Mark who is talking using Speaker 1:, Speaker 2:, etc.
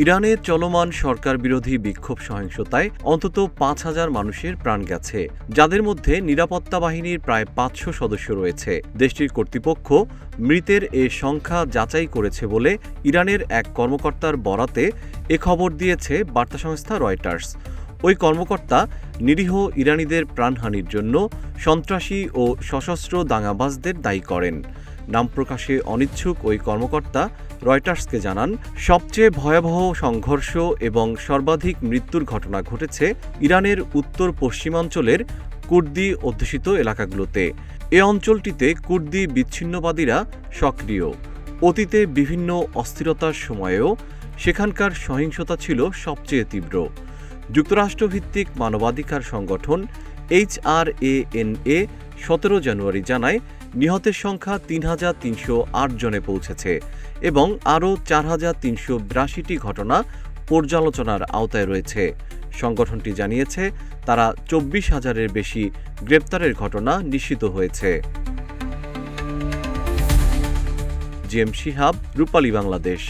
Speaker 1: ইরানে চলমান সরকার বিরোধী বিক্ষোভ সহিংসতায় অন্তত ৫,০০০ মানুষের প্রাণ গেছে, যাদের মধ্যে নিরাপত্তা বাহিনীর প্রায় ৫০০ সদস্য রয়েছে। দেশটির কর্তৃপক্ষ মৃতের এ সংখ্যা যাচাই করেছে বলে ইরানের এক কর্মকর্তার বরাতে এ খবর দিয়েছে বার্তা সংস্থা রয়টার্স। ওই কর্মকর্তা নিরীহ ইরানিদের প্রাণহানির জন্য সন্ত্রাসী ও সশস্ত্র দাঙ্গাবাজদের দায়ী করেন। নাম প্রকাশে অনিচ্ছুক ওই কর্মকর্তা রয়টার্সকে জানান, সবচেয়ে ভয়াবহ সংঘর্ষ এবং সর্বাধিক মৃত্যুর ঘটনা ঘটেছে ইরানের উত্তর পশ্চিমাঞ্চলের কুর্দি অধ্যুষিত এলাকাগুলোতে। এ অঞ্চলটিতে কুর্দি বিচ্ছিন্নবাদীরা সক্রিয়। অতীতে বিভিন্ন অস্থিরতার সময়েও সেখানকার সহিংসতা ছিল সবচেয়ে তীব্র। যুক্তরাষ্ট্রভিত্তিক মানবাধিকার সংগঠন HRANA ১৭ জানুয়ারি জানায়, নিহতের সংখ্যা ৩,৩০৮ জনে পৌঁছেছে এবং আরও ৪,৩৮২টি ঘটনা পর্যালোচনার আওতায় রয়েছে। সংগঠনটি জানিয়েছে, তারা ২৪,০০০-এর বেশি গ্রেপ্তারের ঘটনা নিশ্চিত হয়েছে। জিএম শিহাব, রূপালী বাংলাদেশ।